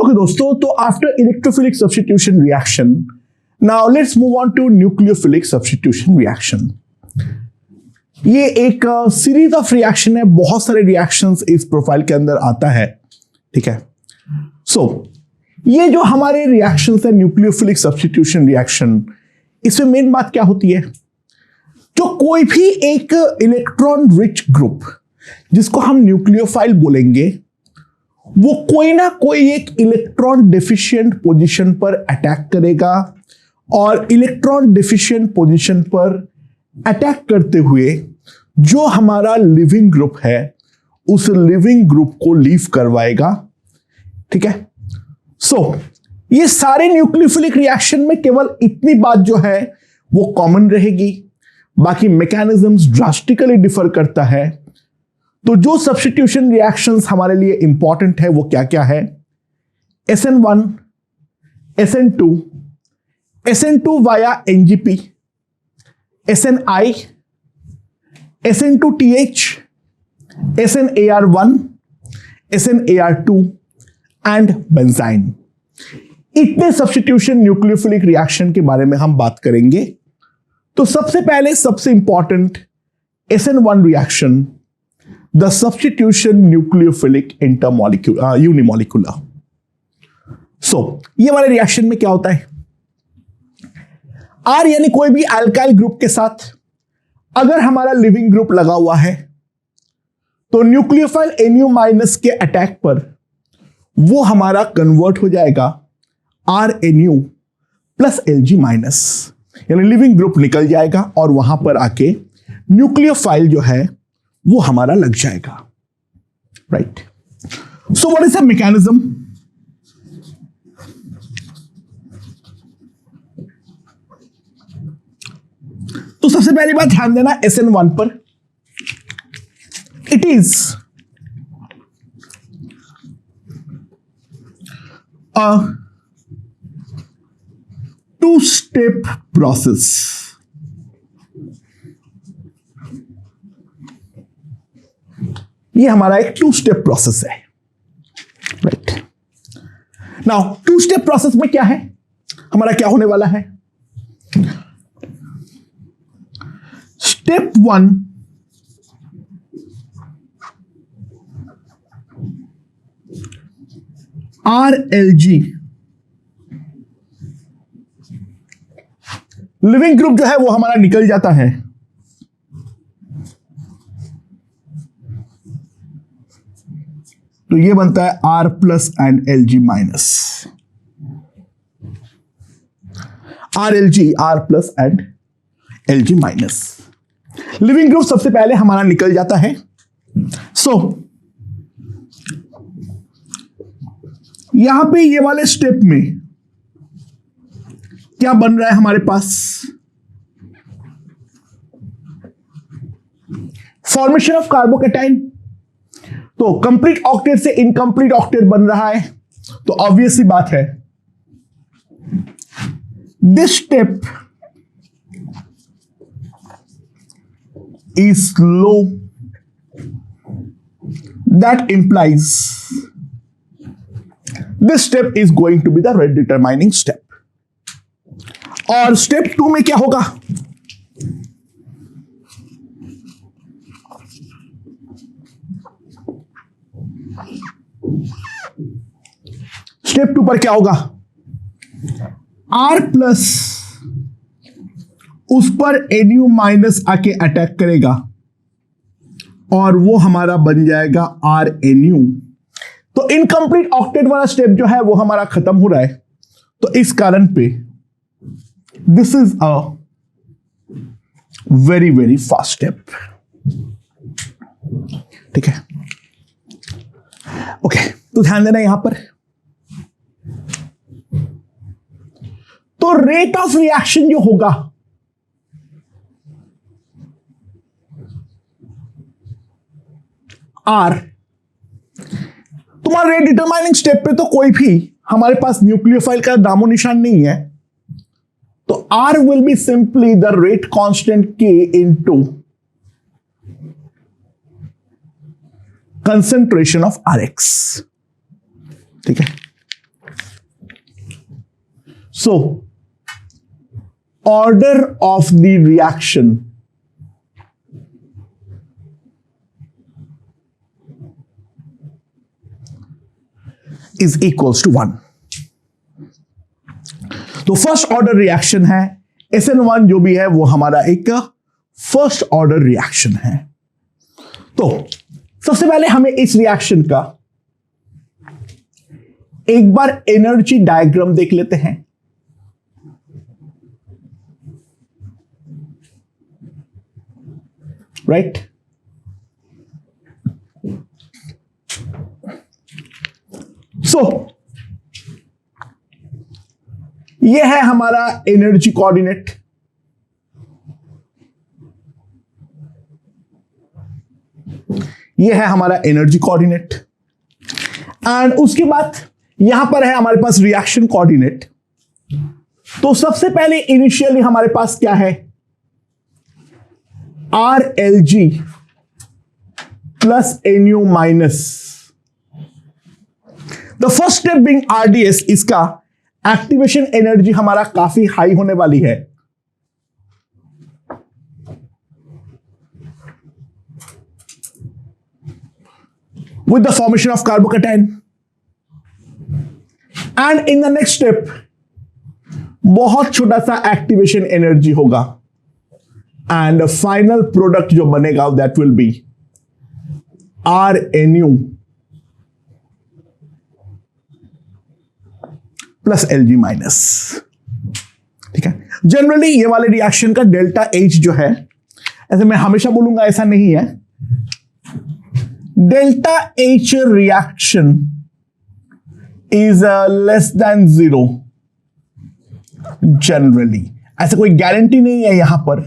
Okay दोस्तों, तो after electrophilic substitution reaction, now let's move on to nucleophilic substitution reaction. ये एक series of reaction है, बहुत सारे रिएक्शंस इस प्रोफाइल के अंदर आता है। ठीक है, सो ये जो हमारे रिएक्शंस है न्यूक्लियोफिलिक सब्स्टिट्यूशन रिएक्शन, इसमें मेन बात क्या होती है, जो कोई भी एक इलेक्ट्रॉन रिच ग्रुप जिसको हम न्यूक्लियोफाइल बोलेंगे, वो कोई ना कोई एक इलेक्ट्रॉन डेफिशिएंट पोजीशन पर अटैक करेगा और इलेक्ट्रॉन डेफिशिएंट पोजीशन पर अटैक करते हुए जो हमारा लिविंग ग्रुप है उस लिविंग ग्रुप को लीव करवाएगा। ठीक है, सो ये सारे न्यूक्लियोफिलिक रिएक्शन में केवल इतनी बात जो है वो कॉमन रहेगी, बाकी मैकेनिज्म्स ड्रास्टिकली डिफर करता है। तो जो सब्स्टिट्यूशन रिएक्शंस हमारे लिए इंपॉर्टेंट है वो क्या क्या है, SN1, SN2, SN2 via NGP, SNI, SN2TH, SNAR1, SNAR2 and benzene. इतने सब्स्टिट्यूशन न्यूक्लियोफिलिक रिएक्शन के बारे में हम बात करेंगे। तो सबसे पहले सबसे important SN1 reaction, the substitution nucleophilic intermolecular unimolecular. So ये वाले रिएक्शन में क्या होता है, R यानी कोई भी अल्काइल ग्रुप के साथ अगर हमारा लिविंग ग्रुप लगा हुआ है तो न्यूक्लियोफाइल Nu- के अटैक पर वो हमारा कन्वर्ट हो जाएगा RNu प्लस Lg-, यानी लिविंग ग्रुप निकल जाएगा और वहां पर आके न्यूक्लियोफाइल जो है वो हमारा लग जाएगा। Right, so what is the mechanism? तो सबसे पहली बात ध्यान देना SN1 पर, it is a to-step process. ये हमारा एक टू-स्टेप प्रोसेस है। राइट, नाउ टू-स्टेप प्रोसेस में क्या है, हमारा क्या होने वाला है, स्टेप 1 RLG, लिविंग ग्रुप जो है वो हमारा निकल जाता है, तो ये बनता है R plus and Lg-, RLG, R plus and Lg-। Leaving group सबसे पहले हमारा निकल जाता है। सो यहां पे ये वाले स्टेप में क्या बन रहा है हमारे पास, फॉर्मेशन ऑफ कार्बोकेटाइन। तो कंप्लीट ऑक्टेट से इनकंप्लीट ऑक्टेट बन रहा है, तो ऑब्वियस सी बात है this step is slow, that implies this step is going to be the rate determining step। और स्टेप 2 में क्या होगा, स्टेप 2 पर क्या होगा, R प्लस उस पर Nu- आके अटैक करेगा और वो हमारा बन जाएगा RNu। तो इनकंप्लीट ऑक्टेट वाला स्टेप जो है वो हमारा खत्म हो रहा है, तो इस कारण पे this is a very very fast step. ठीक है, ओके, तो ध्यान देना यहां पर। तो रेट ऑफ रिएक्शन जो होगा R, तुम्हारा रेट डिटरमाइनिंग स्टेप पे तो कोई भी हमारे पास न्यूक्लियोफाइल का नामो निशान नहीं है, तो R will be simply the rate constant K into concentration of RX। ठीक है, So order of the reaction is equals to 1. तो फर्स्ट ऑर्डर रिएक्शन है SN1 जो भी है वो हमारा एक फर्स्ट ऑर्डर रिएक्शन है। तो सबसे पहले हमें इस रिएक्शन का एक बार एनर्जी डायग्राम देख लेते हैं। राइट सो ये है हमारा एनर्जी कोऑर्डिनेट। ये है हमारा एनर्जी कोऑर्डिनेट एंड उसके बाद यहां पर है हमारे पास रिएक्शन कोऑर्डिनेट। तो सबसे पहले इनिशियली हमारे पास क्या है, RLG plus NU minus the first step being RDS। इसका एक्टिवेशन एनर्जी हमारा काफी हाई होने वाली है। with the formation of carbocation and in the next step बहुत छोटा सा एक्टिवेशन एनर्जी होगा एंड फाइनल प्रोडक्ट जो बनेगा that will be RNU plus LG minus. ठीक है, जनरली ये वाले रिएक्शन का डेल्टा H जो है, ऐसे मैं हमेशा बोलूंगा ऐसा नहीं है, delta H reaction is less than 0 generally. ऐसे कोई गारंटी नहीं है यहां पर,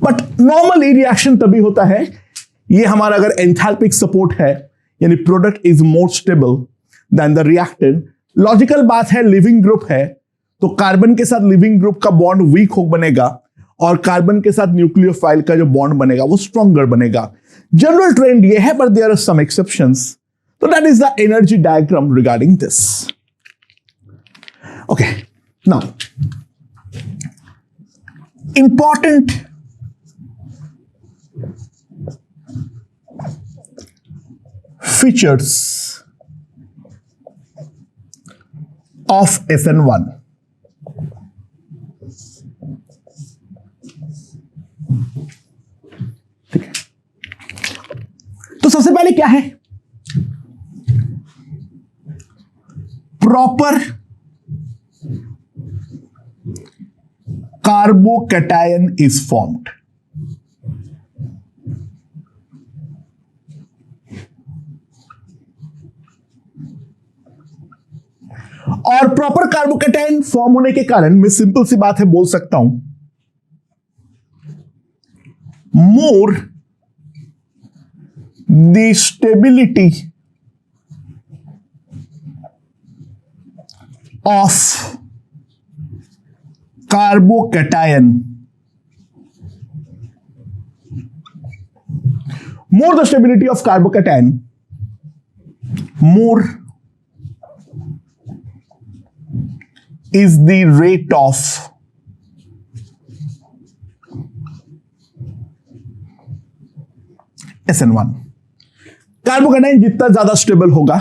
बट नॉर्मली रिएक्शन तभी होता है ये हमारा अगर एंथैल्पिक सपोर्ट है, यानी product is more stable then the reactant. Logical बात है, लिविंग ग्रुप है तो कार्बन के साथ लिविंग ग्रुप का बॉन्ड वीक हो बनेगा और कार्बन के साथ न्यूक्लियोफाइल का जो बॉन्ड बनेगा वो स्ट्रॉन्गर बनेगा। जनरल ट्रेंड ये है, but there are some exceptions. तो that is the energy diagram regarding this. Okay, now important features of SN1। ठीक है, तो सबसे पहले क्या है, प्रॉपर कार्बोकैटायन इज फॉर्म्ड। और प्रॉपर कार्बोकैटायन फॉर्म होने के कारण मैं सिंपल सी बात है बोल सकता हूं, more the stability of carbocation, more the stability of carbocation, more is the rate of SN1। Carbocation जितना ज्यादा स्टेबल होगा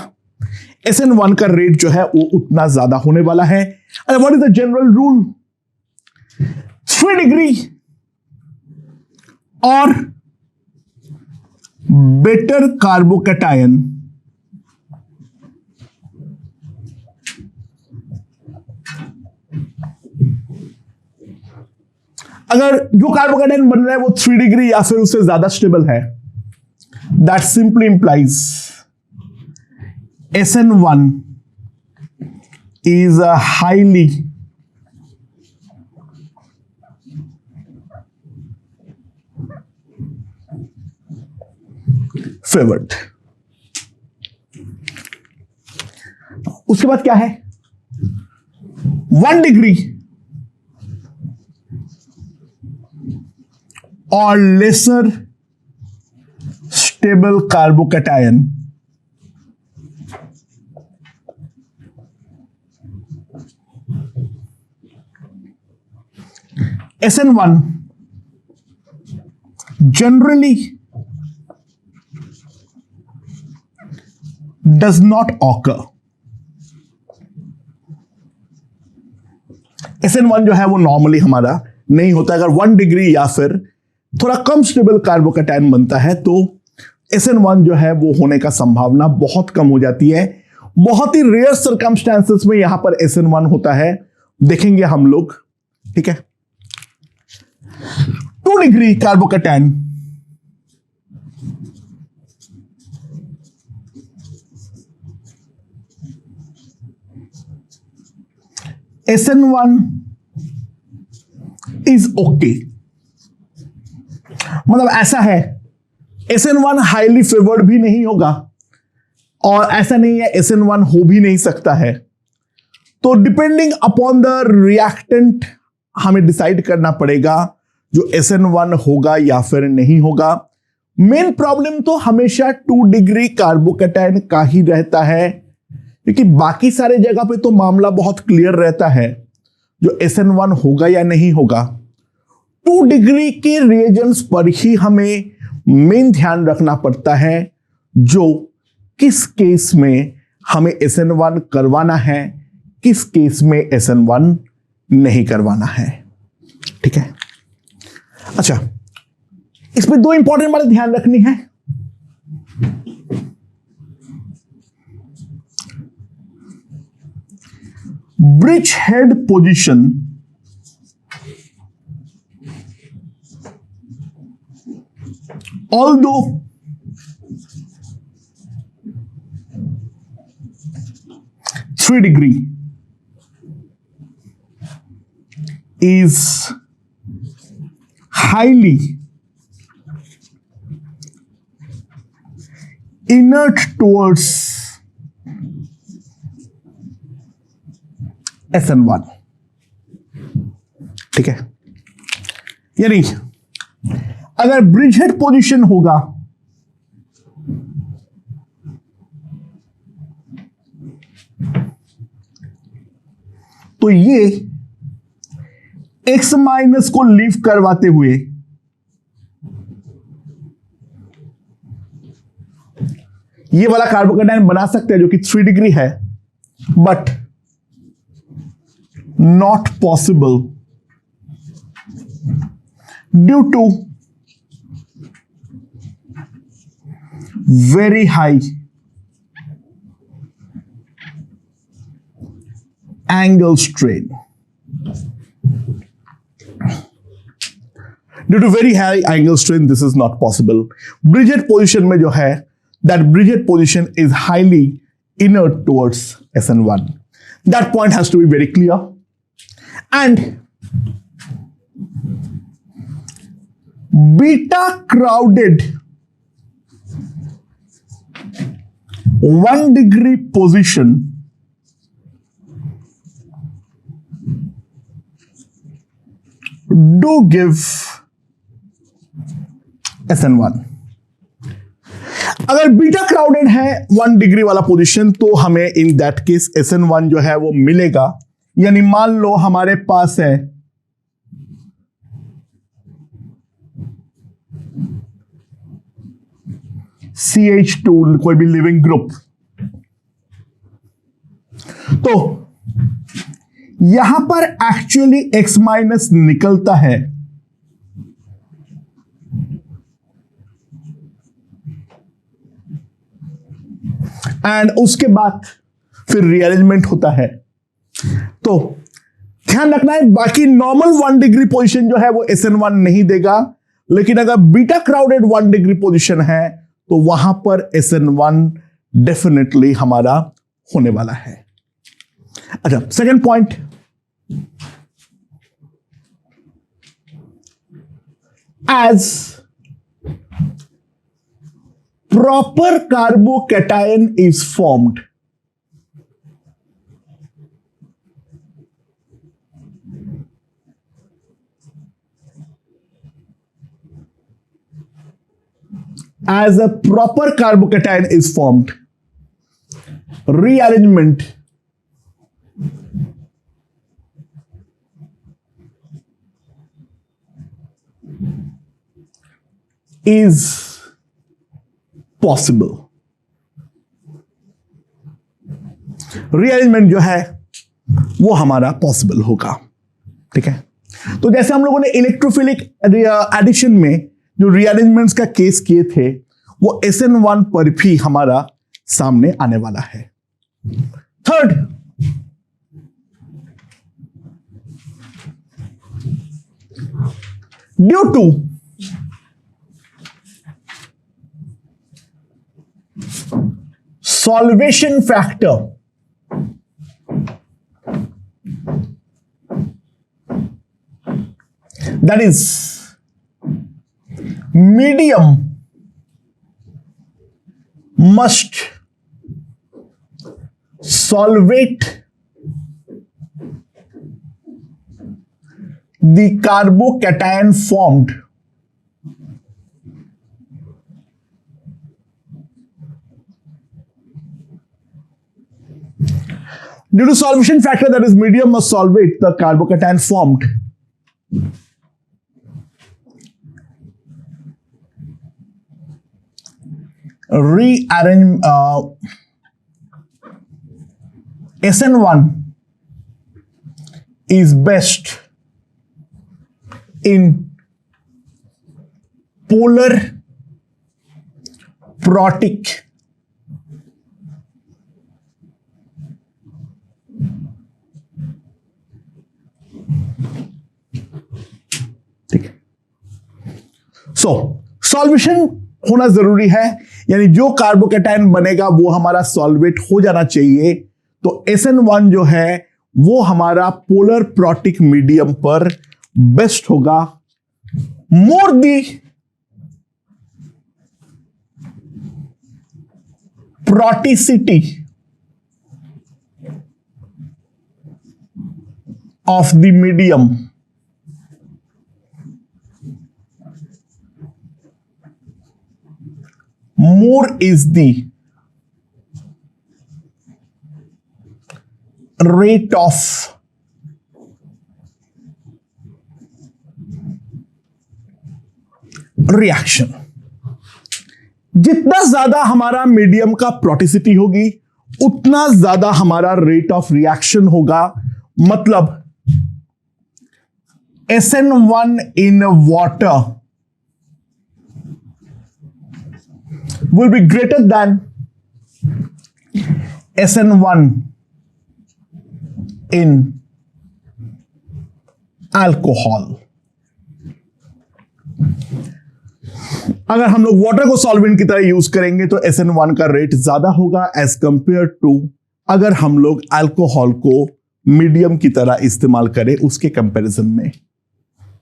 SN1 का रेट जो है वो उतना ज्यादा होने वाला है। and what is the general rule, 3 degree और बेटर कार्बोकैटायन अगर जो कार्बोकैटायन बन रहा है वो 3 डिग्री या फिर उससे ज्यादा स्टेबल है, that simply implies SN1 is a highly favored। उसके बाद क्या है, 1 डिग्री और lesser stable carbocation SN1 generally does not occur. SN1 जो है वो नॉर्मली हमारा नहीं होता। अगर 1 डिग्री या फिर थोड़ा कम स्टेबल कार्बोकैटायन बनता है तो SN1 जो है वो होने का संभावना बहुत कम हो जाती है। बहुत ही रेयर सर्कमस्टेंसेस में यहां पर SN1 होता है, देखेंगे हम लोग, ठीक है। 2 degree carbocation SN1 is okay, मतलब ऐसा है SN1 हाईली फेवर्ड भी नहीं होगा और ऐसा नहीं है SN1 हो भी नहीं सकता है। तो डिपेंडिंग अपॉन द रिएक्टेंट हमें डिसाइड करना पड़ेगा जो SN1 होगा या फिर नहीं होगा। मेन प्रॉब्लम तो हमेशा 2 डिग्री कार्बोकैटायन का ही रहता है, क्योंकि बाकी सारे जगह पे तो मामला बहुत क्लियर रहता है जो SN1 होगा या नहीं होगा। 2 डिग्री के रिएजेंट्स पर ही हमें मेन ध्यान रखना पड़ता है जो किस केस में हमें SN1 करवाना है, किस केस में SN1 नहीं करवाना है, ठीक है। अच्छा, इसमें 2 इंपॉर्टेंट बातें ध्यान रखनी है। Bridge head position although 3 degree is highly inert towards SN1, ठीक है। यानी अगर ब्रिजहेड पोजीशन होगा तो ये X माइनस को लीव करवाते हुए ये वाला कार्बोकैटायन बना सकते हैं जो कि 3 डिग्री है, but not possible due to very high angle strain. Due to very high angle strain, this is not possible. Bridgehead position में जो है, that bridgehead position is highly inert towards SN1. That point has to be very clear. And beta crowded 1 degree position do give SN1. अगर beta crowded है 1 degree वाला position तो हमें in that case SN1 जो है वो मिलेगा। यानी मान लो हमारे पास है CH2 कोई भी लिविंग ग्रुप, तो यहां पर एक्चुअली X माइनस निकलता है एंड उसके बाद फिर रीअरेंजमेंट होता है। तो ध्यान रखना है, बाकी नॉर्मल 1 डिग्री पोजीशन जो है वो SN1 नहीं देगा, लेकिन अगर बीटा क्राउडेड 1 डिग्री पोजीशन है तो वहां पर SN1 डेफिनेटली हमारा होने वाला है। अच्छा, second point, as proper carbocation is formed, as a proper carbocation is formed, rearrangement is possible. Rearrangement जो है वो हमारा पॉसिबल होगा। ठीक है, तो जैसे हम लोगों ने इलेक्ट्रोफिलिक एडिशन में जो रीअरेंजमेंट्स का केस किए थे वो SN1 पर भी हमारा सामने आने वाला है। Third, due to solvation factor, that is medium must solvate the carbocation formed due to solution factor, that is medium must solvate the carbocation formed rearrange SN1 is best in polar protic ठीक है। सो solvation होना जरूरी है, यानी जो carbocation बनेगा वो हमारा सॉल्वेट हो जाना चाहिए। तो SN1 जो है वो हमारा पोलर प्रोटिक मीडियम पर बेस्ट होगा। More the proticity of the medium, more is the rate of reaction। जितना ज्यादा हमारा मीडियम का प्रोटिसिटी होगी उतना ज्यादा हमारा रेट ऑफ रिएक्शन होगा। मतलब SN1 in water will be greater than SN1 in alcohol। अगर हम लोग वाटर को सॉल्वेंट की तरह यूज करेंगे तो SN1 का रेट ज्यादा होगा एज कंपेयर टू अगर हम लोग अल्कोहल को मीडियम की तरह इस्तेमाल करें उसके कंपैरिजन में।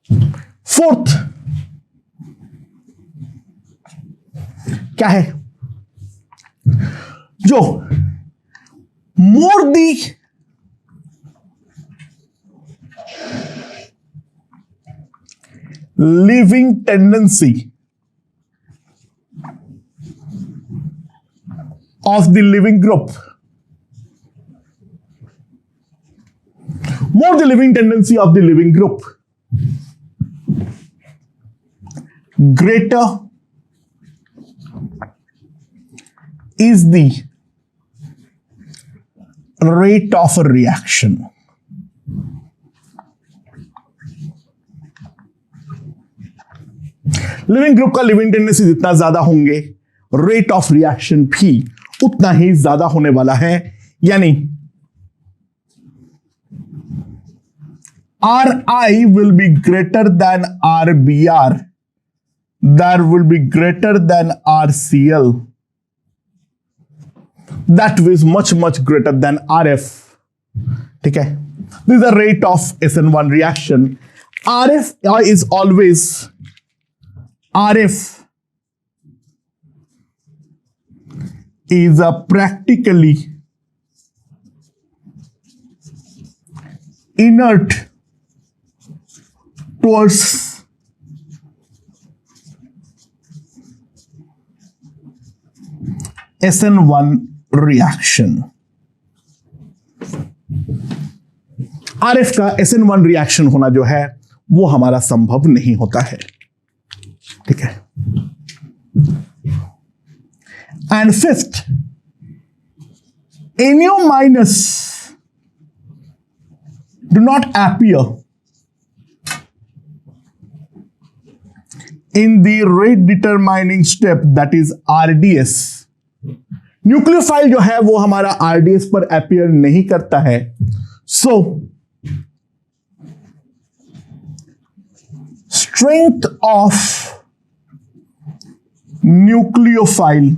फोर्थ क्या है, जो more the leaving tendency of the leaving group, more the living tendency of the living group, greater is the rate of a reaction। Leaving group का लिविंग टेंडेंसी जितना ज्यादा होंगे रेट ऑफ रिएक्शन भी उतना ही ज्यादा होने वाला है। यानी Ri will be greater than Rbr, that will be greater than RCl, that is much greater than RF। ठीक है, this is the rate of SN1 reaction। RF is always a practically inert towards SN1 reaction। RF का SN1 reaction होना जो है वो हमारा संभव नहीं होता है। ठीक है। And fifth, NO minus do not appear in the rate determining step, that is RDS. Nucleophile जो है वो हमारा RDS पर अपीयर नहीं करता है. सो strength of nucleophile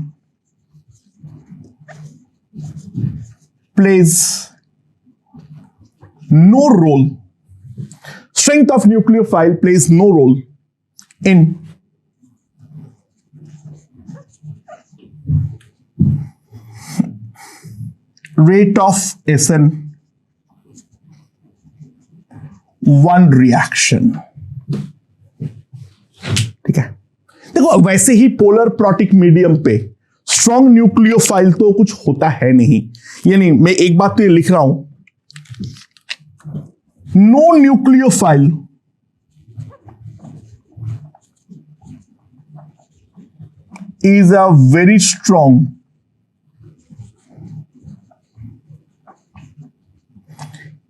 plays no role. Strength of nucleophile plays no role in rate of SN1 reaction. ठीक है, देखो वैसे ही पोलर प्रोटिक मीडियम पे स्ट्रॉन्ग न्यूक्लियोफाइल तो कुछ होता है नहीं, यानी मैं एक बात तो ये लिख रहा हूं, no nucleophile is a very strong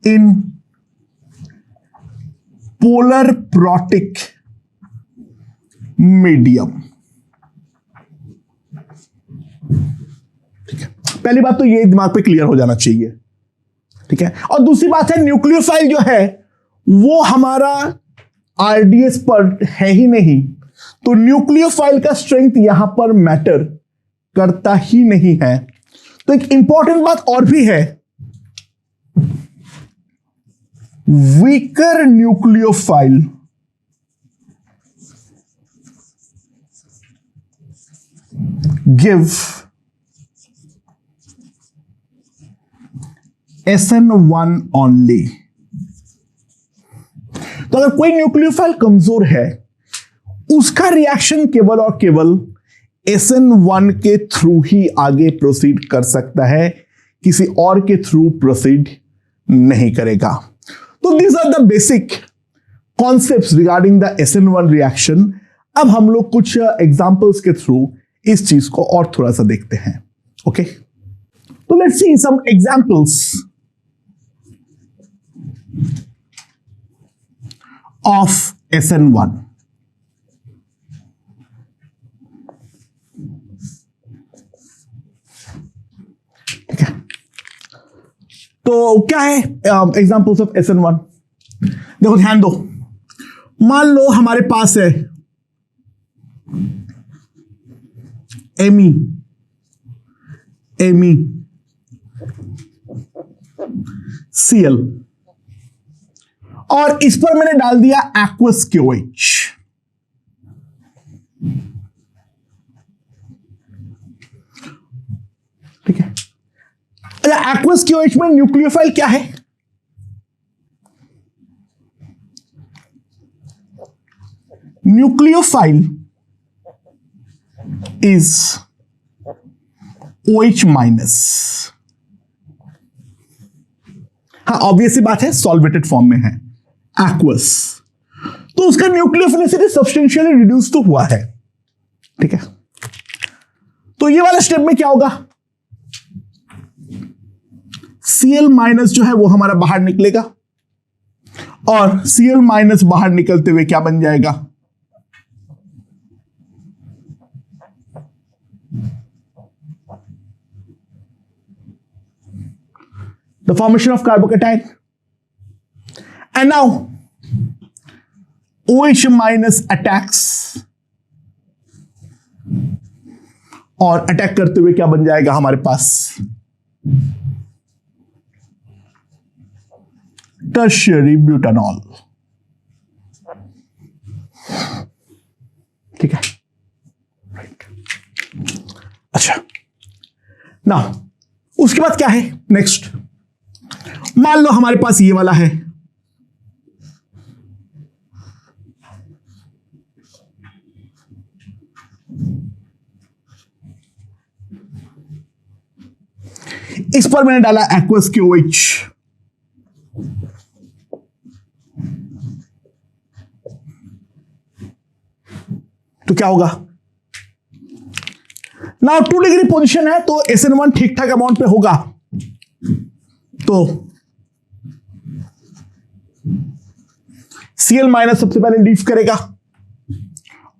in polar protic medium. ठीक है, पहली बात तो ये दिमाग पे क्लियर हो जाना चाहिए. ठीक है, और दूसरी बात है न्यूक्लियोफाइल जो है वो हमारा आरडीएस पर है ही नहीं, तो न्यूक्लियोफाइल का स्ट्रेंथ यहां पर मैटर करता ही नहीं है. तो एक इंपॉर्टेंट बात और भी है, weaker nucleophile give SN1 only. तो अगर कोई न्यूक्लियोफाइल कमजोर है, उसका रिएक्शन केवल और केवल SN1 के थ्रू ही आगे प्रोसीड कर सकता है, किसी और के थ्रू प्रोसीड नहीं करेगा. तो these are the basic concepts regarding the SN1 reaction. अब हम लोग कुछ एग्जांपल्स के थ्रू इस चीज को और थोड़ा सा देखते हैं. ओके, तो let's see some examples of SN1. ठीक है, तो क्या है एग्जांपल्स ऑफ SN1? देखो ध्यान दो, मान लो हमारे पास है MeCl और इस पर मैंने डाल दिया एक्वस क्यूएच. ठीक है, एक्वस क्यूएच में न्यूक्लियोफाइल क्या है? Nucleophile is OH minus. हाँ, ऑब्वियस सी बात है, सॉल्वेटेड फॉर्म में है, एक्वस, तो उसका न्यूक्लियोफिलिसिटी सब्सटेंशियली रिड्यूस तो हुआ है. ठीक है, तो ये वाला स्टेप में क्या होगा, Cl माइनस जो है वो हमारा बाहर निकलेगा और Cl माइनस बाहर निकलते हुए क्या बन जाएगा, the formation of carbocation. And now OH minus attacks और अटैक करते हुए क्या बन जाएगा हमारे पास, टर्शियरी ब्यूटानॉल. ठीक है, अच्छा, नाउ उसके बाद क्या है नेक्स्ट, मान लो हमारे पास ये वाला है, इस पर मैंने डाला एक्वस क्यूएच. तो क्या होगा, ना 2 डिग्री पोजीशन है तो SN1 ठीक ठाक अमाउंट पे होगा, तो Cl माइनस सबसे पहले लीव करेगा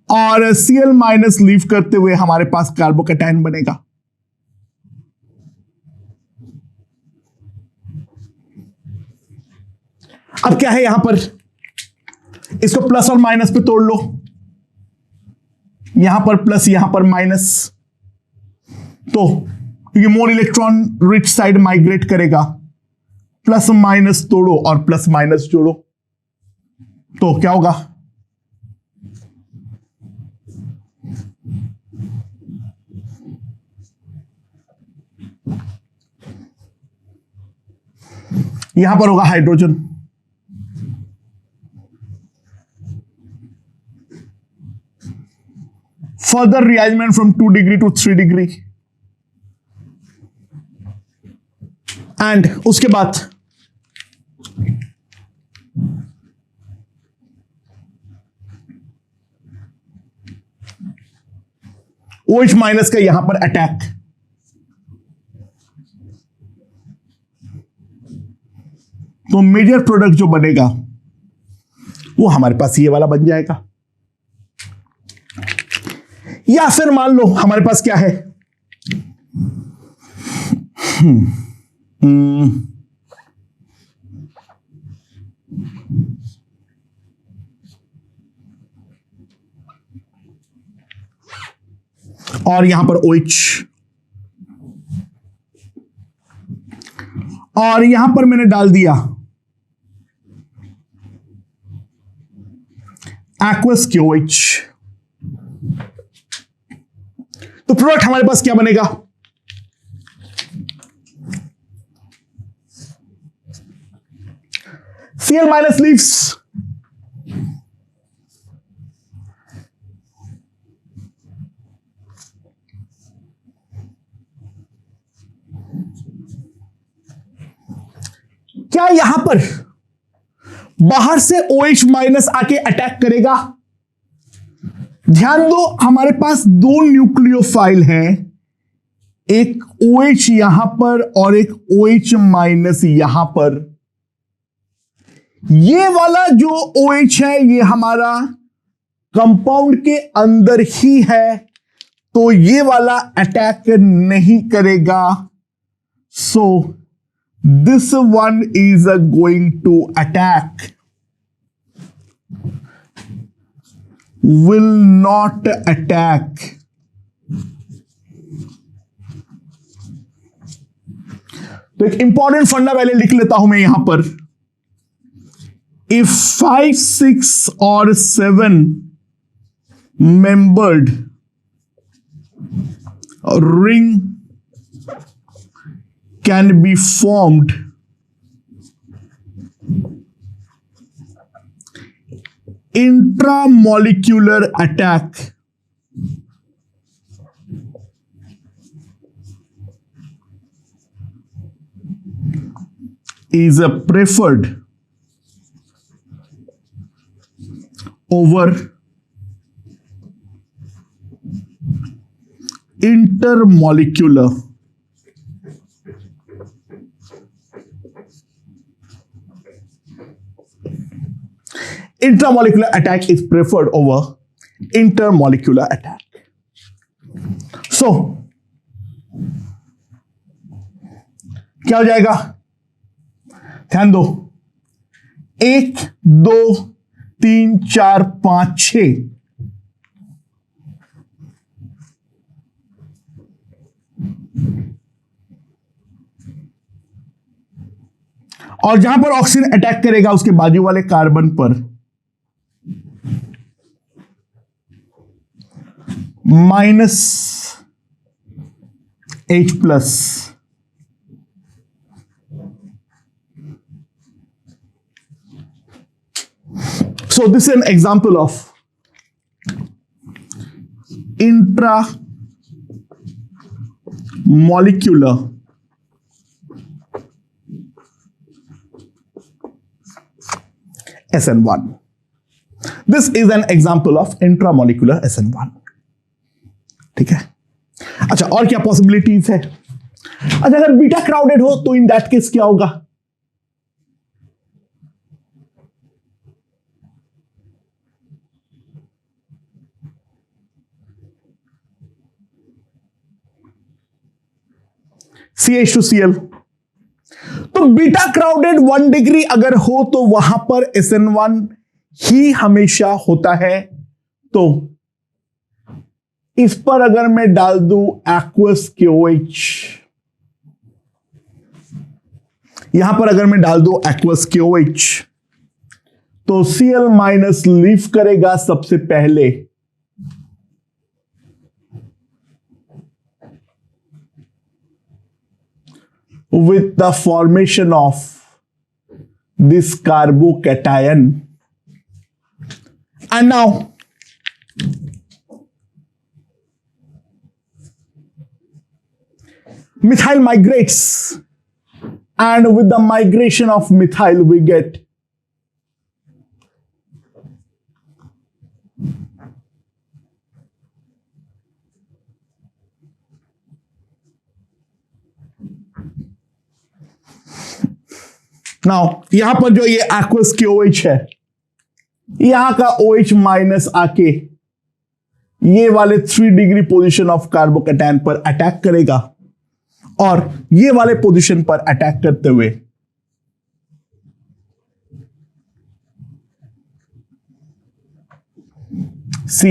और Cl माइनस लीव करते हुए हमारे पास कार्बोकैटायन बनेगा। अब क्या है यहां पर, इसको प्लस और माइनस पे तोड़ लो, यहां पर प्लस यहां पर माइनस, तो क्योंकि more electron rich side migrate करेगा, प्लस माइनस तोड़ो और प्लस माइनस जोड़ो, तो क्या होगा, यहां पर होगा hydrogen, further rearrangement from 2 degree to 3 degree, and उसके बाद OH माइनस का यहां पर अटैक, तो मेजर प्रोडक्ट जो बनेगा वो हमारे पास ये वाला बन जाएगा। या फिर मान लो हमारे पास क्या है, और यहां पर OH, और यहां पर मैंने डाल दिया एक्वस KOH, तो प्रोडक्ट हमारे पास क्या बनेगा, Cl माइनस लीव्स, क्या यहां पर बाहर से OH माइनस आके अटैक करेगा? ध्यान दो हमारे पास 2 न्यूक्लियोफाइल हैं, एक OH यहां पर और एक OH माइनस यहां पर। ये वाला जो OH है ये हमारा कंपाउंड के अंदर ही है, तो ये वाला अटैक नहीं करेगा, so this one is going to attack, will not attack। तो एक इंपॉर्टेंट फंडा पहले लिख लेता हूं मैं यहां पर, if 5, 6 और 7 membered ring can be formed intramolecular attack is preferred over intermolecular intramolecular attack is preferred over intermolecular attack। So क्या हो जाएगा, ध्यान दो, 1 2 3 4 5 6, और जहां पर ऑक्सीजन अटैक करेगा उसके बाजू वाले कार्बन पर minus H plus, so this is an example of intramolecular SN1। This is an example of intramolecular SN1। ठीक है, अच्छा, और क्या पॉसिबिलिटीज है? अच्छा, अगर बीटा क्राउडेड हो तो इन दैट केस क्या होगा? CH2Cl। तो बीटा क्राउडेड 1 डिग्री अगर हो तो वहां पर SN1 ही हमेशा होता है। तो इस पर अगर मैं डाल दूं एक्वस KOH, यहां पर अगर मैं डाल दूं एक्वस KOH, तो Cl माइनस लीव करेगा सबसे पहले with the formation of this carbocation, and now methyl migrates, and with the migration of methyl we get now यहां पर जो ये एक्वस KOH है, यहां का OH माइनस आके ये वाले 3 डिग्री पोजीशन ऑफ कार्बोकैटायन पर अटैक करेगा, और ये वाले पोजीशन पर अटैक करते हुए C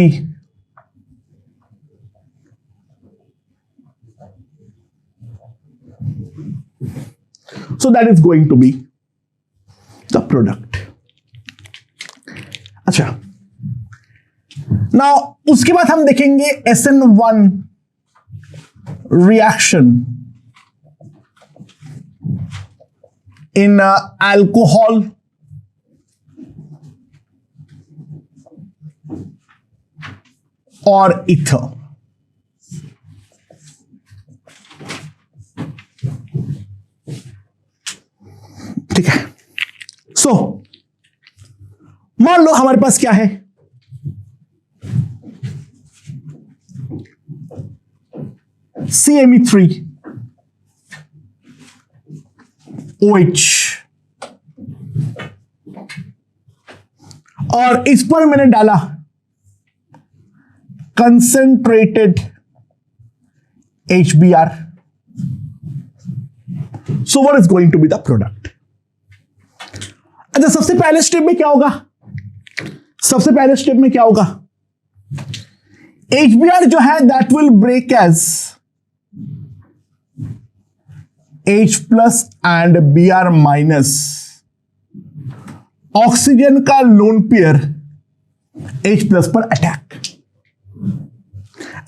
so that is going to be the product। अच्छा, नाउ उसके बाद हम देखेंगे SN1 रिएक्शन इन अल्कोहल और ईथर। ठीक है, सो मान लो हमारे पास क्या है, CMe3 OH, और इस पर मैंने डाला concentrated HBr। So what is going to be the product? अच्छा, सबसे पहले स्टेप में क्या होगा? सबसे पहले स्टेप में क्या होगा? HBr जो है that will break as H plus and Br minus, oxygen का लोन पेयर H प्लस पर अटैक,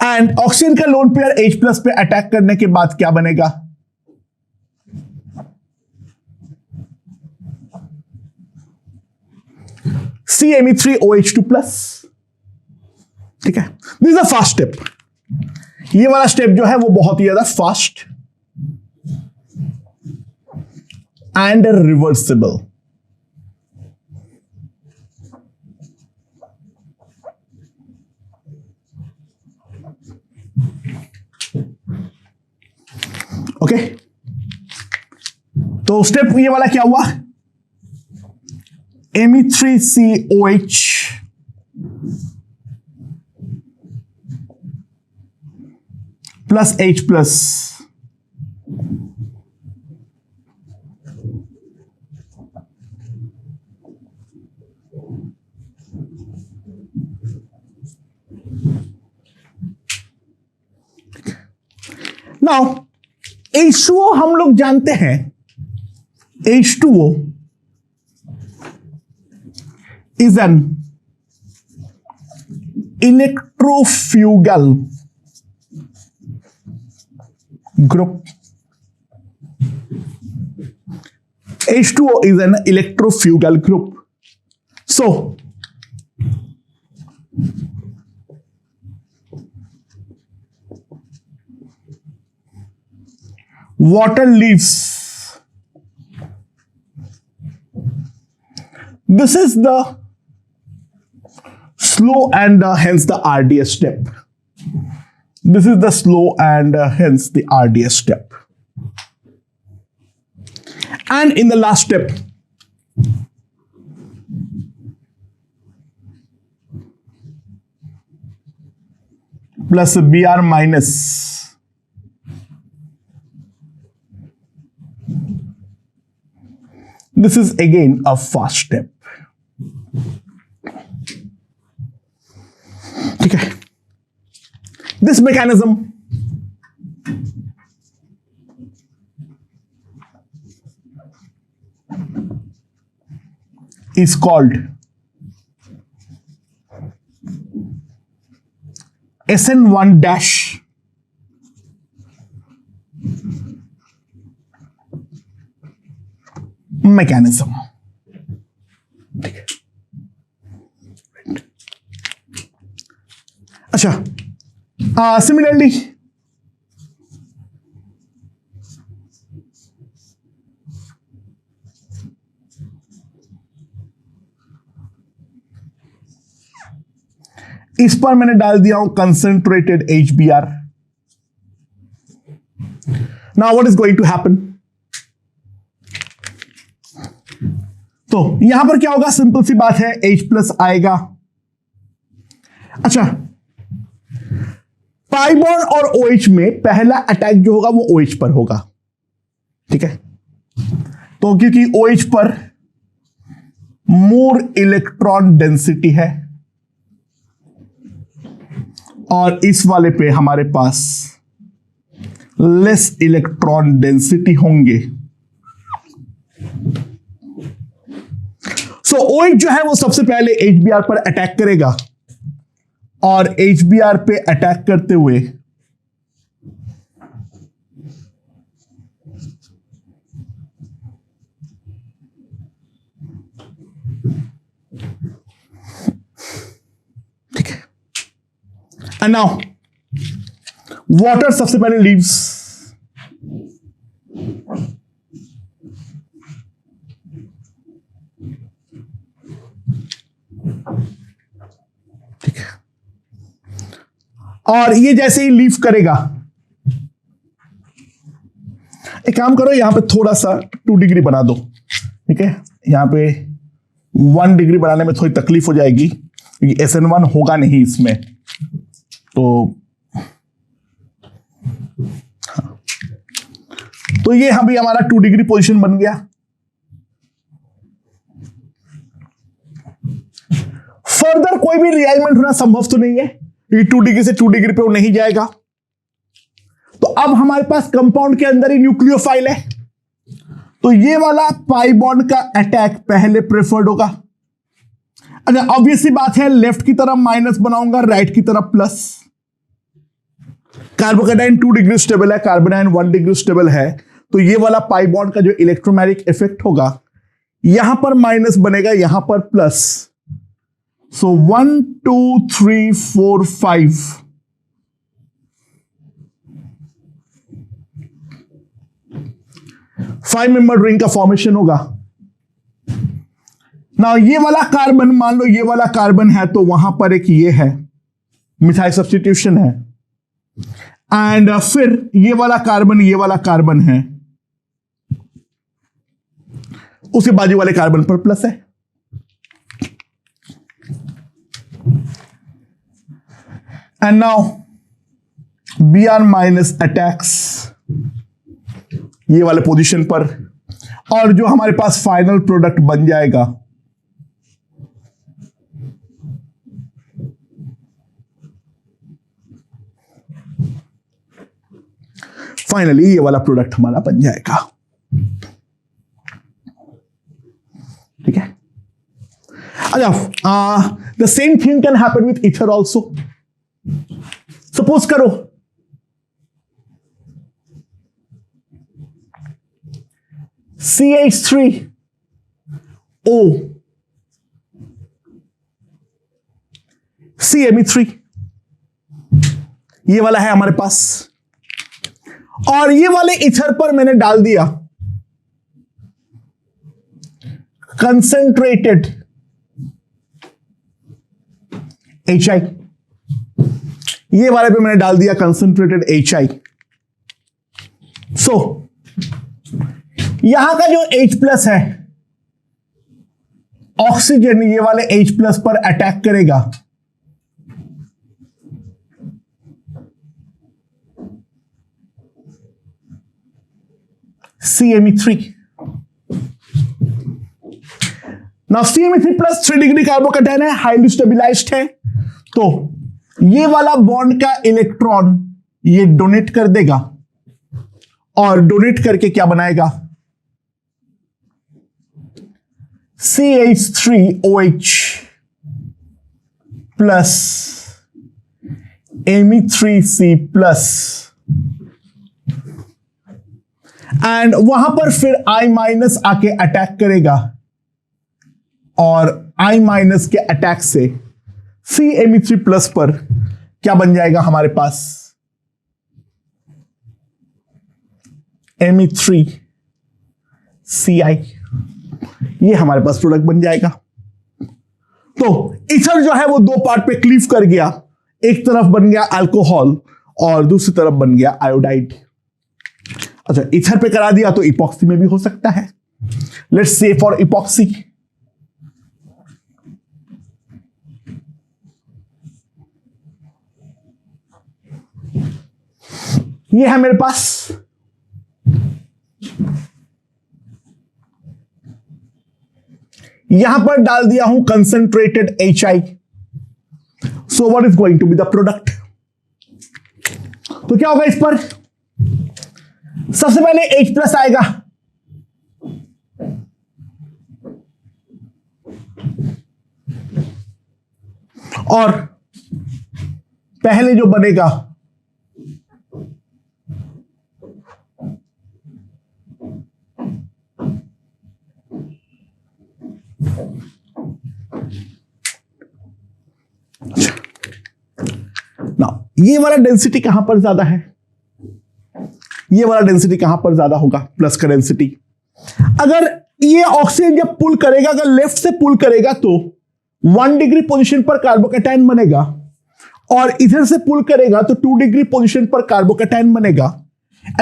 एंड ऑक्सीजन का लोन पेयर H प्लस पे अटैक करने के बाद क्या बनेगा? CMe3OH2 plus. ठीक है, this is the fast step. ये वाला स्टेप जो है वो बहुत ही ज्यादा फास्ट एंड रिवर्सिबल। ओके, तो स्टेप ये वाला क्या हुआ? Me3COH plus H plus now H2O हम लोग जानते हैं, H2O is an electrofugal group। H2O is an electrofugal group। So water leaves, this is the slow and hence the RDS step। This is the slow and hence the RDS step. And in the last step, plus Br minus this is again a fast step. Okay. This mechanism is called SN1 dash mechanism. अच्छा, similarly इस पर मैंने डाल दिया हूं concentrated HBr. Now what is going to happen? तो यहां पर क्या होगा? सिंपल सी बात है, H प्लस आएगा. अच्छा, पाई बॉन्ड और OH में पहला अटैक जो होगा वो OH पर होगा. ठीक है, तो क्योंकि OH पर मोर इलेक्ट्रॉन डेंसिटी है और इस वाले पे हमारे पास लेस इलेक्ट्रॉन डेंसिटी होंगे. सो OH जो है वो सबसे पहले HBr पर अटैक करेगा और HBr पे अटैक करते हुए ठीक है. एंड नाउ वाटर सबसे पहले लीव्स. ठीक है, और ये जैसे ही लीव करेगा, एक काम करो, यहां पे थोड़ा सा 2 डिग्री बना दो. ठीक है, यहां पे 1 डिग्री बनाने में थोड़ी तकलीफ हो जाएगी क्योंकि SN1 होगा नहीं इसमें. तो तो ये अभी हमारा 2 डिग्री पोजीशन बन गया. फर्दर कोई भी रिअलाइनमेंट होना संभव तो नहीं है क्योंकि 2 डिग्री से 2 डिग्री पे वो नहीं जाएगा. तो अब हमारे पास कंपाउंड के अंदर ही न्यूक्लियोफाइल है, तो ये वाला पाई बॉन्ड का अटैक पहले प्रेफर्ड होगा. अच्छा, ऑब्वियसली बात है, लेफ्ट की तरफ माइनस बनाऊंगा, राइट की तरफ प्लस. कार्बोकेटाइन 2 डिग्री स्टेबल है, कार्बोनाइन 1 डिग्री स्टेबल है, तो ये वाला पाई बॉन्ड का जो इलेक्ट्रोमैग्नेटिक इफेक्ट होगा, यहां पर माइनस बनेगा, यहां पर प्लस. सो 1 2 3 4 5 5 मेंबर रिंग का फॉर्मेशन होगा. ना ये वाला कार्बन, मान लो ये वाला कार्बन है, तो वहां पर एक ये है, मिथाइल सब्स्टिट्यूशन है. एंड फिर ये वाला कार्बन है, उसके बाजू वाले कार्बन पर प्लस है. And now Br minus attacks ये वाले पोजीशन पर, और जो हमारे पास फाइनल प्रोडक्ट बन जाएगा फाइनली ये वाला प्रोडक्ट हमारा बन जाएगा. ठीक है. अच्छा, the same thing can happen with ether also. Suppose करो CH3O CMe3 ये वाला है हमारे पास, और ये वाले इथर पर मैंने डाल दिया कंसेंट्रेटेड HI. ये वाले पे मैंने डाल दिया कंसंट्रेटेड HI। सो यहां का जो H+ है, ऑक्सीजन ये वाले H+ पर अटैक करेगा, CmE3। Now CmE3 plus 3 degree carbocation है, हाईली स्टेबिलाइज्ड है, तो ये वाला बॉन्ड का इलेक्ट्रॉन ये डोनेट कर देगा और डोनेट करके क्या बनाएगा, CH3OH plus Me3C plus, and वहां पर फिर I- आके अटैक करेगा और I- के अटैक से CmE3 प्लस पर क्या बन जाएगा हमारे पास, Me3CI। ये हमारे पास प्रोडक्ट बन जाएगा। तो ईथर जो है वो दो पार्ट पे क्लीव कर गया, एक तरफ बन गया अल्कोहल और दूसरी तरफ बन गया आयोडाइड। अच्छा, ईथर पे करा दिया तो इपॉक्सी में भी हो सकता है। लेट्स से फॉर इपॉक्सी, ये है मेरे पास यहां पर डाल दिया हूं concentrated HI। So what is going to be the product? तो क्या होगा इस पर? सबसे पहले H+ आएगा, और पहले जो बनेगा ना, ये वाला डेंसिटी कहां पर ज्यादा है, ये वाला डेंसिटी कहां पर ज्यादा होगा, प्लस का डेंसिटी। अगर ये ऑक्सीजन जब पुल करेगा, अगर लेफ्ट से पुल करेगा तो 1 डिग्री पोजीशन पर कार्बोकैटायन बनेगा, और इधर से पुल करेगा तो 2 डिग्री पोजीशन पर कार्बोकैटायन बनेगा।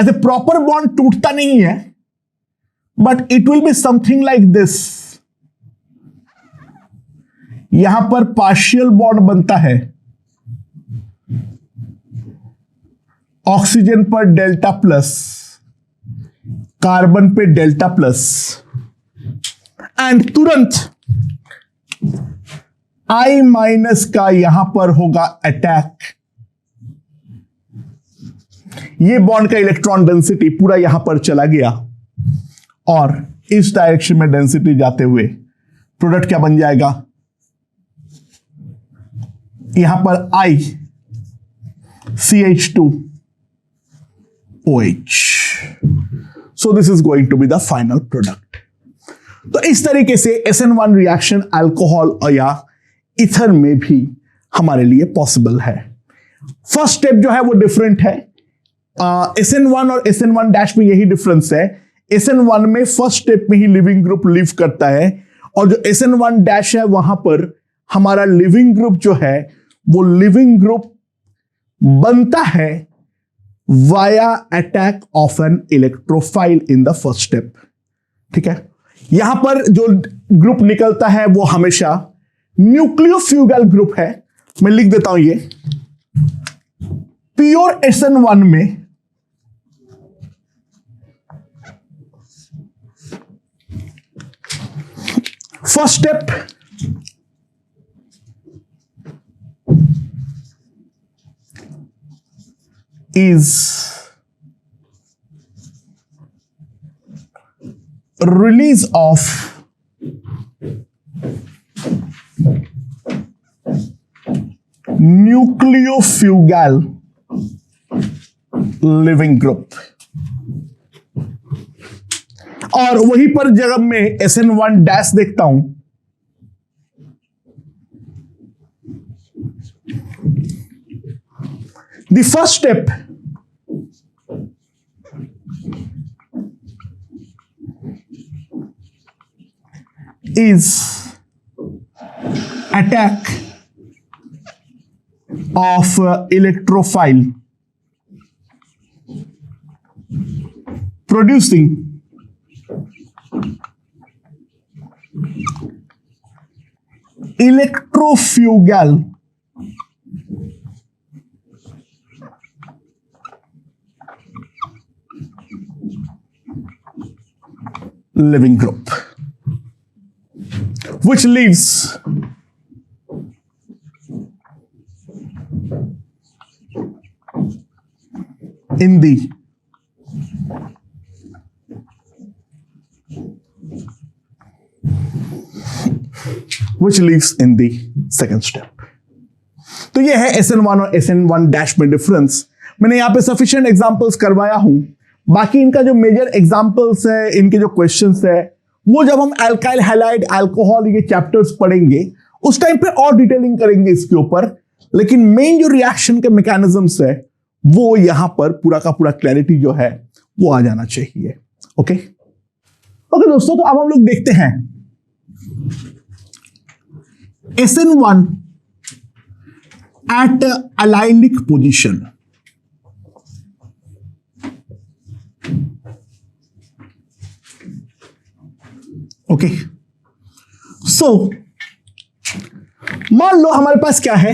ऐसे प्रॉपर बॉन्ड टूटता नहीं है, but it will be something like this. यहां पर पार्शियल बॉन्ड बनता है, ऑक्सीजन पर डेल्टा प्लस, कार्बन पे डेल्टा प्लस, एंड तुरंत I- का यहां पर होगा अटैक। ये बॉन्ड का इलेक्ट्रॉन डेंसिटी पूरा यहां पर चला गया, और इस डायरेक्शन में डेंसिटी जाते हुए प्रोडक्ट क्या बन जाएगा, यहां पर CH2OH। So this is going to be the final product. तो इस तरीके से SN1 रिएक्शन अल्कोहल या ईथर में भी हमारे लिए पॉसिबल है। फर्स्ट स्टेप जो है वो डिफरेंट है। SN1 और SN1- में यही डिफरेंस है। SN1 में फर्स्ट स्टेप में ही लिविंग ग्रुप लीव करता है, और जो SN1- है वहां पर हमारा लिविंग ग्रुप जो है वो लिविंग ग्रुप बनता है via attack of an electrophile in the first step. ठीक है, यहां पर जो ग्रुप निकलता है वो हमेशा न्यूक्लियोफ्यूगल ग्रुप है। मैं लिख देता हूं, ये प्योर SN1 में first step is release of nucleofugal living group, और वहीं पर जब मैं SN1- देखता हूं, the first step is attack of electrophile producing electrofugal living group, which lives in the second step. तो ये है SN1 और SN1 डैश में डिफरेंस. मैंने यहां पे सफिशिएंट एग्जांपल्स करवाया हूं. बाकी इनका जो मेजर एग्जांपल्स है, इनके जो क्वेश्चंस है, वो जब हम अल्काइल हैलाइड अल्कोहल ये चैप्टर्स पढ़ेंगे उस टाइम पे और डिटेलिंग करेंगे इसके ऊपर. लेकिन मेन जो रिएक्शन के मैकेनिज्म्स है वो यहां पर पूरा का पूरा क्लैरिटी जो है वो आ जाना चाहिए. ओके दोस्तों, तो अब हम लोग देखते हैं SN1 at allylic position. Okay so मान लो हमारे पास क्या है,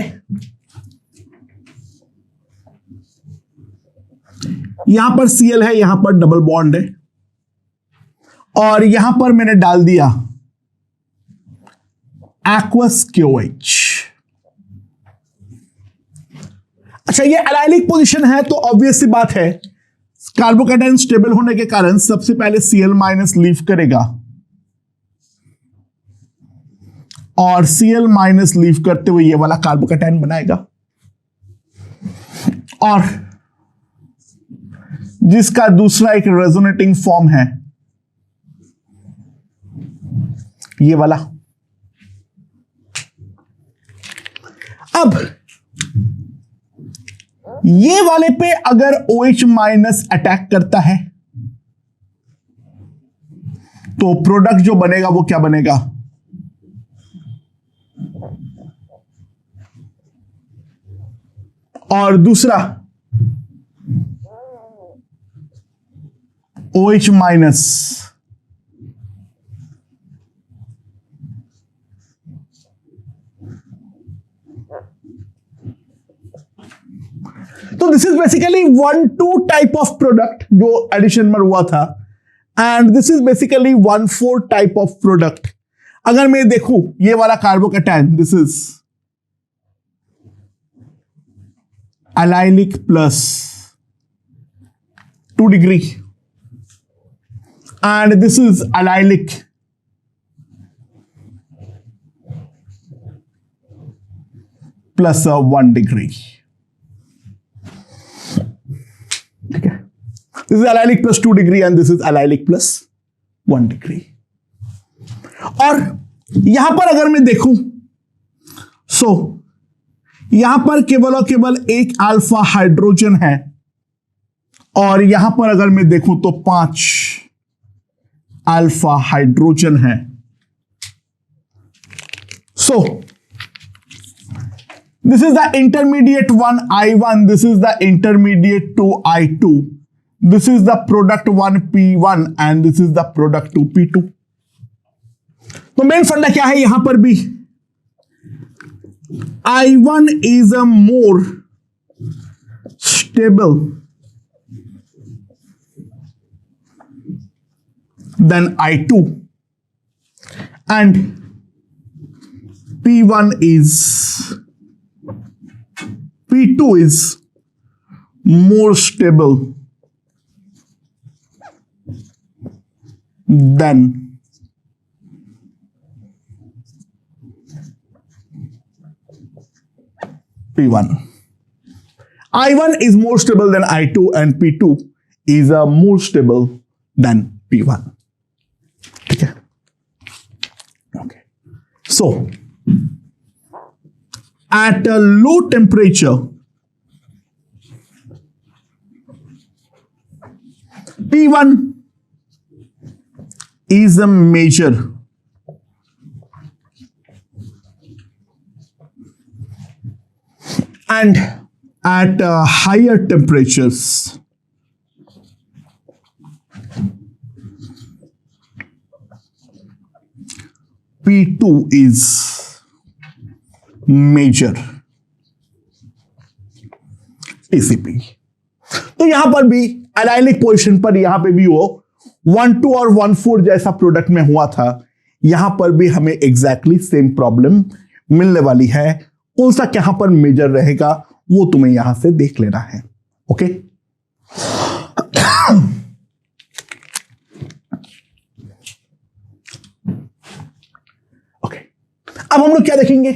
यहां पर Cl है, यहां पर डबल बॉन्ड है, और यहां पर मैंने डाल दिया एक्वस KOH. अच्छा, ये एलाइलिक पोजीशन है तो ऑब्वियस सी बात है, कार्बोकैटायन स्टेबल होने के कारण सबसे पहले Cl माइनस लीव करेगा, और Cl माइनस लीव करते हुए ये वाला कार्बोकैटायन बनाएगा, और जिसका दूसरा एक रेजोनेटिंग फॉर्म है ये वाला. अब ये वाले पे अगर OH माइनस अटैक करता है तो प्रोडक्ट जो बनेगा वो क्या बनेगा, और दूसरा OH माइनस तो this is basically 1-2 type of product जो एडिशन में हुआ था, and this is basically 1-4 type of product. अगर मैं देखूं ये वाला carbocation, this is allylic plus 2 degree, and this is allylic plus 1 degree. ठीक है, this is allylic plus 2 degree and this is allylic plus 1 degree. और यहां पर अगर मैं देखूं यहां पर केवल और केवल एक अल्फा हाइड्रोजन है, और यहां पर अगर मैं देखूं तो 5 अल्फा हाइड्रोजन है. This is the intermediate one I1, this is the intermediate 2 I2, this is the product 1 P1 and this is the product 2 P2. तो मेन फंडा क्या है यहां पर भी, I1 is a more stable than I2 and P2 is more stable than P1. I1 is more stable than I2 and P2 is more stable than P1. ठीक है, okay. So at a low temperature, P1 is a major and at higher temperatures, P2 is major TCP। तो यहां पर भी anionic position पर यहां पे भी वो 1,2 और 1,4 जैसा प्रोडक्ट में हुआ था, यहां पर भी हमें एग्जैक्टली सेम प्रॉब्लम मिलने वाली है। कौन सा यहां पर मेजर रहेगा वो तुम्हें यहां से देख लेना है। ओके, ओके, अब हम लोग क्या देखेंगे,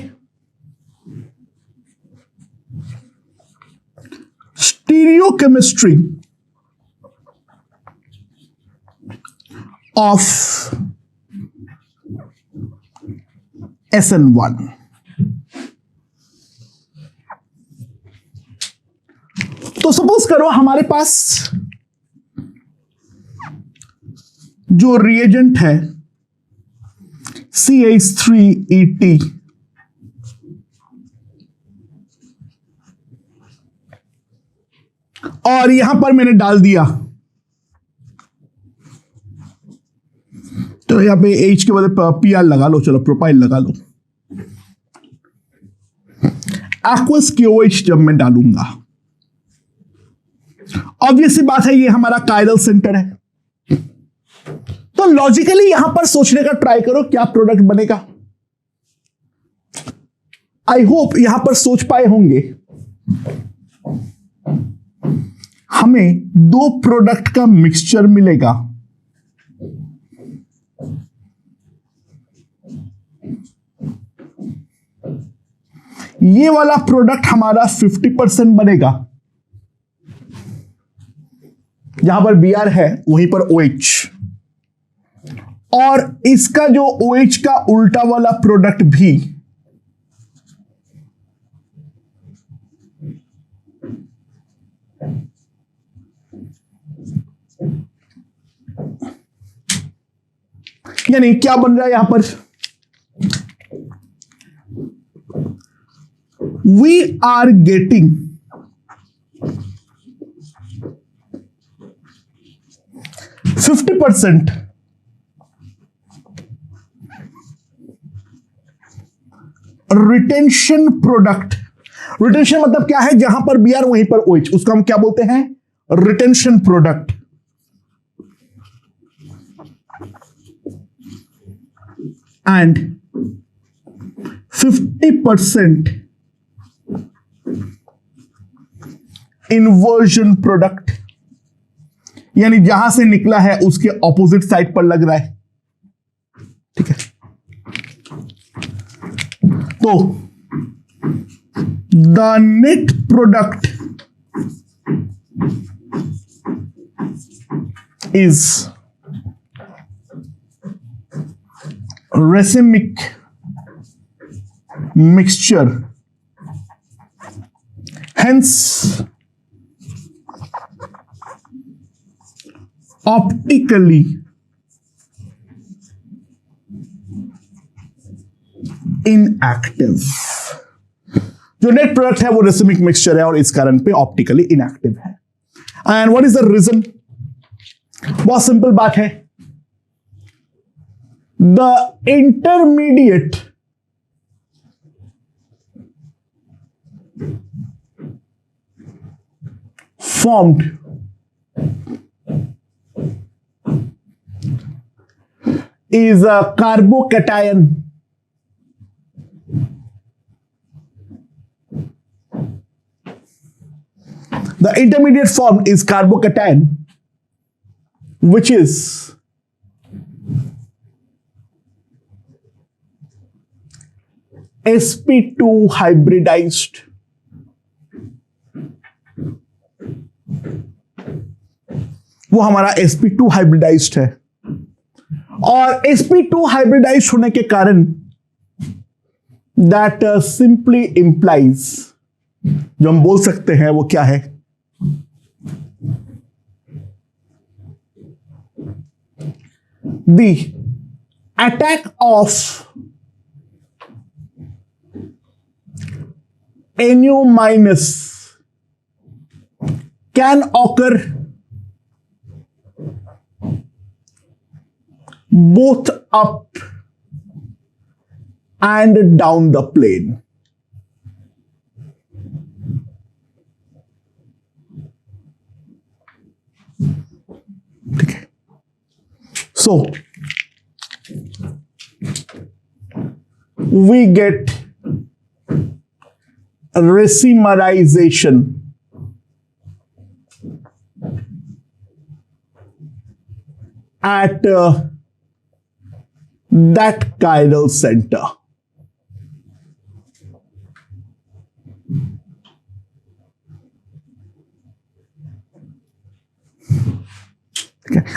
स्टीरियोकेमिस्ट्री ऑफ SN1। तो सपोज करो हमारे पास जो रिएजेंट है CH3ET, और यहां पर मैंने डाल दिया, तो यहां पे H के बदले PR लगा लो, चलो प्रोपाइल लगा लो। एक्वस KOH जब मैं डालूंगा, ऑब्वियस सी बात है ये हमारा कायरल सेंटर है, तो लॉजिकली यहां पर सोचने का ट्राई करो क्या प्रोडक्ट बनेगा। आई होप यहां पर सोच पाए होंगे। हमें दो प्रोडक्ट का मिक्सचर मिलेगा, ये वाला प्रोडक्ट हमारा 50% बनेगा, जहां पर Br है वहीं पर OH, और इसका जो OH का उल्टा वाला प्रोडक्ट भी यानी क्या बन रहा है यहां पर, we are getting 50% retention product. Retention मतलब क्या है, जहां पर Br वहीं पर OH, उसको हम क्या बोलते हैं, retention product. And 50% inversion product, यानी जहां से निकला है उसके ऑपोजिट साइड पर लग रहा है। ठीक है, तो the net product is racemic mixture, hence optically inactive। जो नेट प्रोडक्ट है वो रेसिमिक मिक्सचर है और इस कारण पे ऑप्टिकली इनएक्टिव है। And what is the reason, बहुत सिंपल बात है, the intermediate formed is a carbocation, the intermediate formed is carbocation, which is sp2 hybridized। वो हमारा sp2 हाइब्रिडाइज्ड है, और sp2 हाइब्रिडाइज्ड होने के कारण दैट सिंपली इंप्लाइज, जो हम बोल सकते हैं वो क्या है, the attack of NO minus can occur both up and down the plane. ठीक है. So we get recimerization at that chiral center.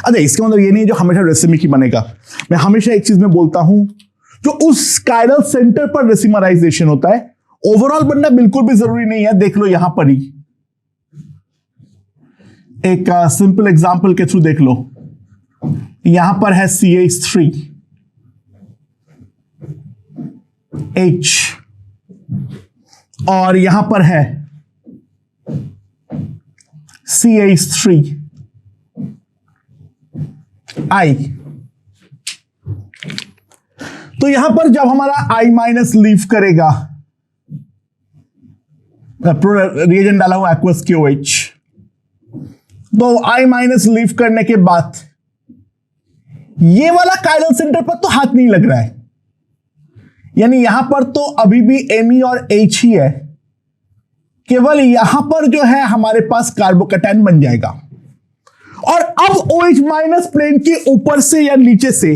अच्छा, इसके मतलब ये नहीं जो हमेशा रेसिमिक ही बनेगा. मैं हमेशा एक चीज में बोलता हूं, जो उस कायरल सेंटर पर रेसिमराइजेशन होता है, ओवरऑल बनना बिल्कुल भी जरूरी नहीं है. देख लो यहां पर ही एक सिंपल एग्जांपल के थ्रू देख लो. यहां पर है CH3 H और यहां पर है CH3 I. तो यहां पर जब हमारा I माइनस लीव करेगा, रिएजेंट डाला हुआ एक्वस QH, तो I माइनस लीव करने के बाद ये वाला कायरल सेंटर पर तो हाथ नहीं लग रहा है, यानी यहां पर तो अभी भी Me और H ही है. केवल यहां पर जो है हमारे पास कार्बोकैटायन बन जाएगा. और अब OH माइनस प्लेन के ऊपर से या नीचे से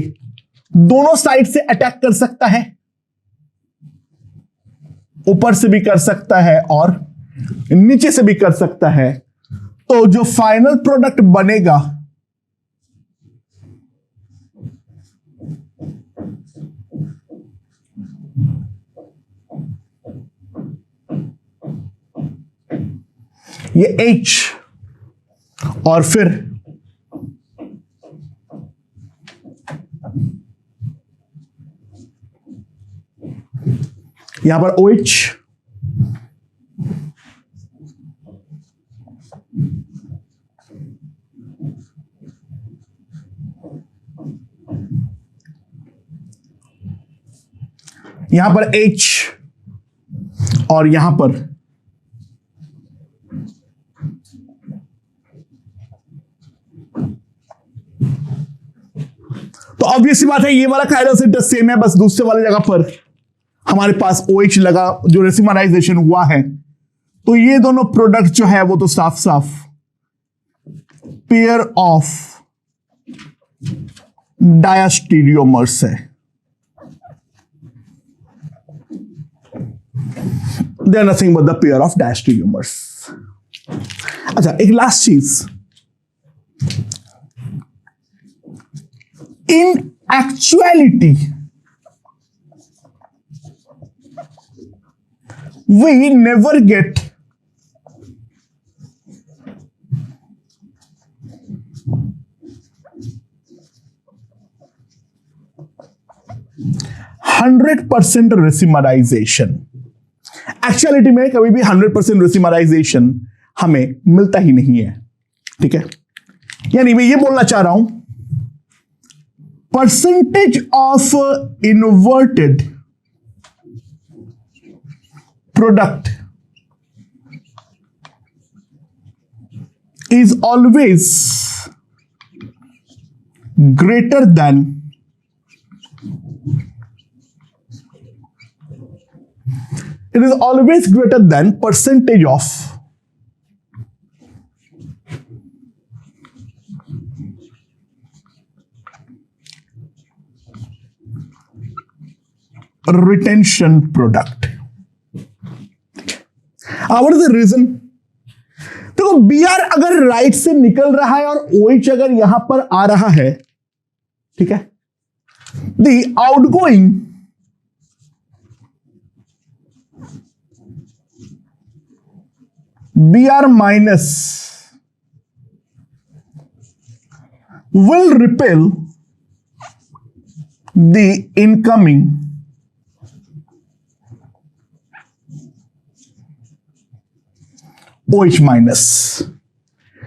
दोनों साइड से अटैक कर सकता है. ऊपर से भी कर सकता है और नीचे से भी कर सकता है. तो जो फाइनल प्रोडक्ट बनेगा ये H और फिर यहां पर OH यहां पर H और यहां पर तो ऑब्वियस बात है ये वाला कायरल सेंटर सेम है, बस दूसरे वाली जगह पर हमारे पास OH लगा जो रेसिमराइजेशन हुआ है. तो ये दोनों प्रोडक्ट जो है वो तो साफ साफ पेयर ऑफ डायस्टीरियोमर्स है. They are nothing but the pair of diastereomers. अच्छा, एक लास्ट चीज, in actuality we never get %100% रेसिमराइजेशन. Actuality में कभी भी 100% रेसिमराइजेशन हमें मिलता ही नहीं है. ठीक है, यानी मैं ये बोलना चाह रहा हूं, percentage of inverted product is always greater than percentage of retention product. What is the reason? देखो Br अगर राइट से निकल रहा है और OH अगर यहां पर आ रहा है, ठीक है, the outgoing Br minus will repel the incoming OH minus.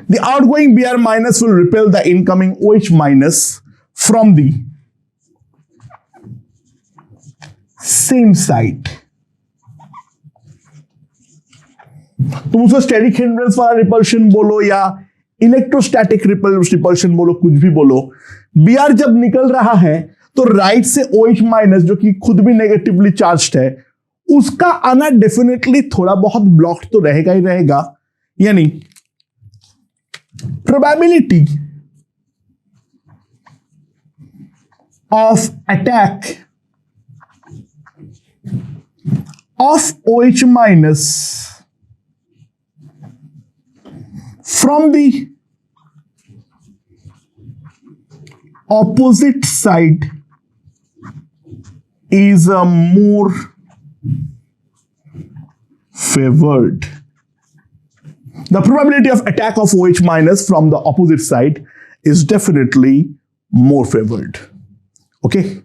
The outgoing Br minus will repel the incoming OH minus from the same side. तुम उसको स्टैटिक हिंड्रेंस वाला रिपल्शन बोलो या इलेक्ट्रोस्टैटिक रिपल्शन बोलो, कुछ भी बोलो, Br जब निकल रहा है तो राइट से OH माइनस जो कि खुद भी नेगेटिवली चार्ज्ड है, उसका आना डेफिनेटली थोड़ा बहुत ब्लॉक्ड तो रहेगा ही रहेगा, यानी probability of attack of OH minus from the opposite side is more favored. The probability of attack of OH minus from the opposite side is definitely more favored. Okay.